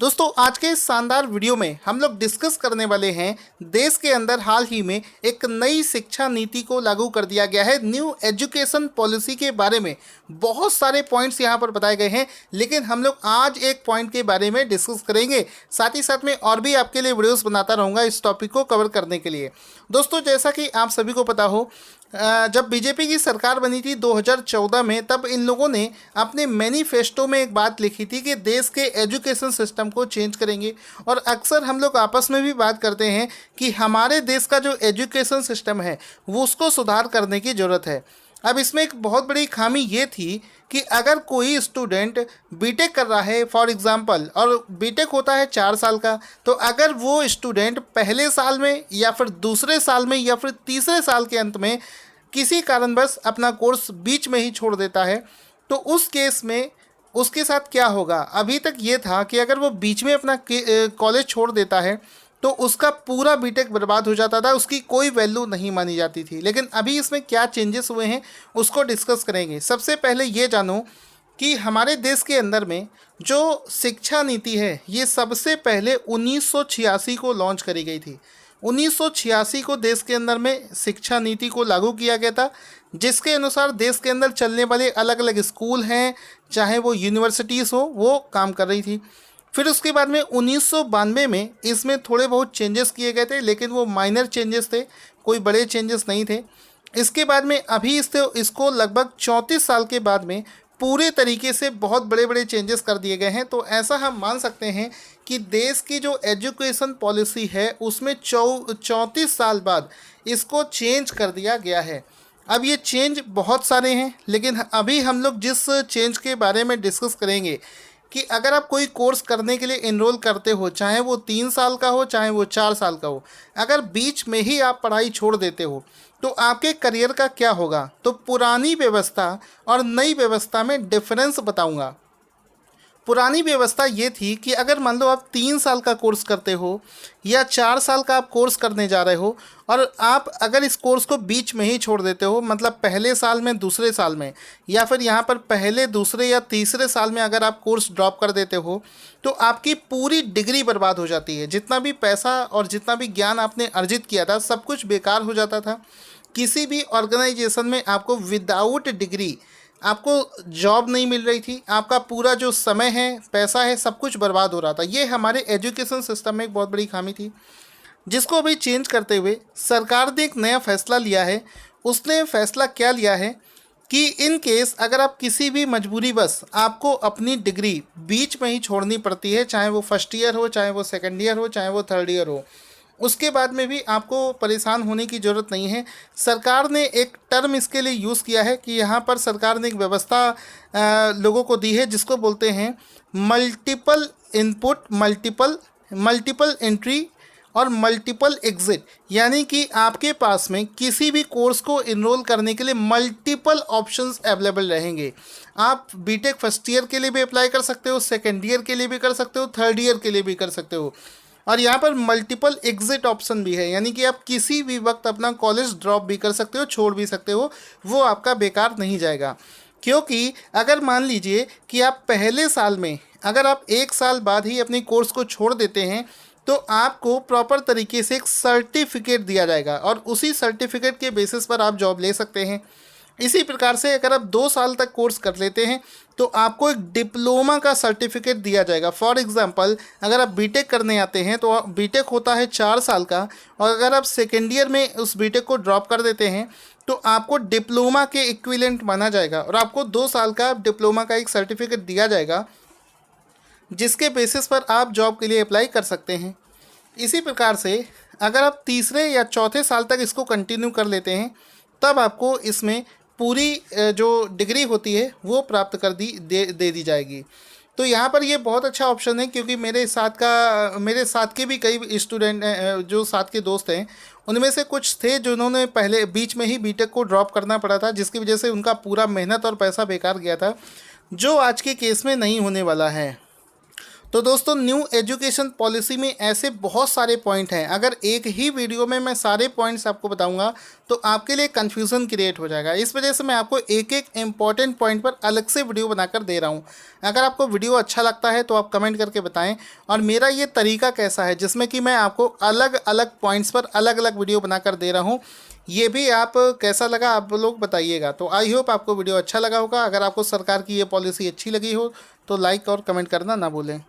दोस्तों आज के इस शानदार वीडियो में हम लोग डिस्कस करने वाले हैं देश के अंदर हाल ही में एक नई शिक्षा नीति को लागू कर दिया गया है। न्यू एजुकेशन पॉलिसी के बारे में बहुत सारे पॉइंट्स यहाँ पर बताए गए हैं, लेकिन हम लोग आज एक पॉइंट के बारे में डिस्कस करेंगे। साथ ही साथ में और भी आपके लिए वीडियोस बनाता रहूँगा इस टॉपिक को कवर करने के लिए। दोस्तों जैसा कि आप सभी को पता हो, जब बीजेपी की सरकार बनी थी 2014 में, तब इन लोगों ने अपने मैनिफेस्टो में एक बात लिखी थी कि देश के एजुकेशन सिस्टम को चेंज करेंगे। और अक्सर हम लोग आपस में भी बात करते हैं कि हमारे देश का जो एजुकेशन सिस्टम है वो उसको सुधार करने की ज़रूरत है। अब इसमें एक बहुत बड़ी खामी ये थी कि अगर कोई स्टूडेंट बीटेक कर रहा है फॉर एग्ज़ाम्पल, और बीटेक होता है 4 साल का, तो अगर वो स्टूडेंट पहले साल में या फिर दूसरे साल में या फिर तीसरे साल के अंत में किसी कारणवश अपना कोर्स बीच में ही छोड़ देता है, तो उस केस में उसके साथ क्या होगा। अभी तक ये था कि अगर वो बीच में अपना कॉलेज छोड़ देता है तो उसका पूरा बीटेक बर्बाद हो जाता था, उसकी कोई वैल्यू नहीं मानी जाती थी। लेकिन अभी इसमें क्या चेंजेस हुए हैं उसको डिस्कस करेंगे। सबसे पहले ये जानो कि हमारे देश के अंदर में जो शिक्षा नीति है ये सबसे पहले 1986 को लॉन्च करी गई थी। 1986 को देश के अंदर में शिक्षा नीति को लागू किया गया था, जिसके अनुसार देश के अंदर चलने वाले अलग अलग स्कूल हैं, चाहे वो यूनिवर्सिटीज़ हो, वो काम कर रही थी। फिर उसके बाद में 1992 में इसमें थोड़े बहुत चेंजेस किए गए थे, लेकिन वो माइनर चेंजेस थे, कोई बड़े चेंजेस नहीं थे। इसके बाद में अभी इसको लगभग 34 साल के बाद में पूरे तरीके से बहुत बड़े बड़े चेंजेस कर दिए गए हैं। तो ऐसा हम मान सकते हैं कि देश की जो एजुकेशन पॉलिसी है उसमें 34 साल बाद इसको चेंज कर दिया गया है। अब ये चेंज बहुत सारे हैं, लेकिन अभी हम लोग जिस चेंज के बारे में डिस्कस करेंगे कि अगर आप कोई कोर्स करने के लिए इनरोल करते हो, चाहे वो 3 साल का हो चाहे वो 4 साल का हो, अगर बीच में ही आप पढ़ाई छोड़ देते हो तो आपके करियर का क्या होगा। तो पुरानी व्यवस्था और नई व्यवस्था में डिफरेंस बताऊंगा। पुरानी व्यवस्था ये थी कि अगर मान लो आप 3 साल का कोर्स करते हो या 4 साल का आप कोर्स करने जा रहे हो, और आप अगर इस कोर्स को बीच में ही छोड़ देते हो, मतलब पहले साल में दूसरे साल में, या फिर यहाँ पर पहले दूसरे या तीसरे साल में अगर आप कोर्स ड्रॉप कर देते हो, तो आपकी पूरी डिग्री बर्बाद हो जाती है। जितना भी पैसा और जितना भी ज्ञान आपने अर्जित किया था सब कुछ बेकार हो जाता था। किसी भी ऑर्गेनाइजेशन में आपको विदाउट डिग्री आपको जॉब नहीं मिल रही थी, आपका पूरा जो समय है, पैसा है, सब कुछ बर्बाद हो रहा था। ये हमारे एजुकेशन सिस्टम में एक बहुत बड़ी खामी थी, जिसको अभी चेंज करते हुए सरकार ने एक नया फैसला लिया है। उसने फैसला क्या लिया है कि इन केस अगर आप किसी भी मजबूरीवश आपको अपनी डिग्री बीच में ही छोड़नी पड़ती है, चाहे वो फर्स्ट ईयर हो, चाहे वो सेकेंड ईयर हो, चाहे वो थर्ड ईयर हो, उसके बाद में भी आपको परेशान होने की ज़रूरत नहीं है। सरकार ने एक टर्म इसके लिए यूज़ किया है कि यहाँ पर सरकार ने एक व्यवस्था लोगों को दी है जिसको बोलते हैं मल्टीपल इनपुट, मल्टीपल एंट्री और मल्टीपल एग्ज़िट। यानी कि आपके पास में किसी भी कोर्स को इनरोल करने के लिए मल्टीपल ऑप्शंस अवेलेबल रहेंगे। आप बीटेक फर्स्ट ईयर के लिए भी अप्लाई कर सकते हो, सेकेंड ईयर के लिए भी कर सकते हो, थर्ड ईयर के लिए भी कर सकते हो। और यहाँ पर मल्टीपल एग्जिट ऑप्शन भी है, यानी कि आप किसी भी वक्त अपना कॉलेज ड्रॉप भी कर सकते हो, छोड़ भी सकते हो, वो आपका बेकार नहीं जाएगा। क्योंकि अगर मान लीजिए कि आप पहले साल में अगर आप 1 साल बाद ही अपनी कोर्स को छोड़ देते हैं, तो आपको प्रॉपर तरीके से एक सर्टिफिकेट दिया जाएगा और उसी सर्टिफिकेट के बेसिस पर आप जॉब ले सकते हैं। इसी प्रकार से अगर आप 2 साल तक कोर्स कर लेते हैं तो आपको एक डिप्लोमा का सर्टिफिकेट दिया जाएगा। फॉर एग्जांपल अगर आप बीटेक करने आते हैं तो बीटेक होता है 4 साल का, और अगर आप सेकेंड ईयर में उस बीटेक को ड्रॉप कर देते हैं तो आपको डिप्लोमा के इक्विवेलेंट माना जाएगा और आपको 2 साल का डिप्लोमा का एक सर्टिफिकेट दिया जाएगा, जिसके बेसिस पर आप जॉब के लिए अप्लाई कर सकते हैं। इसी प्रकार से अगर आप तीसरे या चौथे साल तक इसको कंटिन्यू कर लेते हैं, तब आपको इसमें पूरी जो डिग्री होती है वो प्राप्त कर दे दी जाएगी। तो यहाँ पर ये बहुत अच्छा ऑप्शन है, क्योंकि मेरे साथ के भी कई स्टूडेंट जो साथ के दोस्त हैं, उनमें से कुछ थे जिन्होंने पहले बीच में ही बीटेक को ड्रॉप करना पड़ा था, जिसकी वजह से उनका पूरा मेहनत और पैसा बेकार गया था, जो आज के केस में नहीं होने वाला है। तो दोस्तों न्यू एजुकेशन पॉलिसी में ऐसे बहुत सारे पॉइंट हैं, अगर एक ही वीडियो में मैं सारे पॉइंट्स आपको बताऊंगा तो आपके लिए कन्फ्यूज़न क्रिएट हो जाएगा। इस वजह से मैं आपको एक एक इम्पॉर्टेंट पॉइंट पर अलग से वीडियो बनाकर दे रहा हूं। अगर आपको वीडियो अच्छा लगता है तो आप कमेंट करके बताएं, और मेरा ये तरीका कैसा है जिसमें कि मैं आपको अलग अलग पॉइंट्स पर अलग अलग वीडियो बनाकर दे रहा हूँ, ये भी आप कैसा लगा आप लोग बताइएगा। तो आई होप आपको वीडियो अच्छा लगा होगा। अगर आपको सरकार की ये पॉलिसी अच्छी लगी हो तो लाइक और कमेंट करना ना भूलें।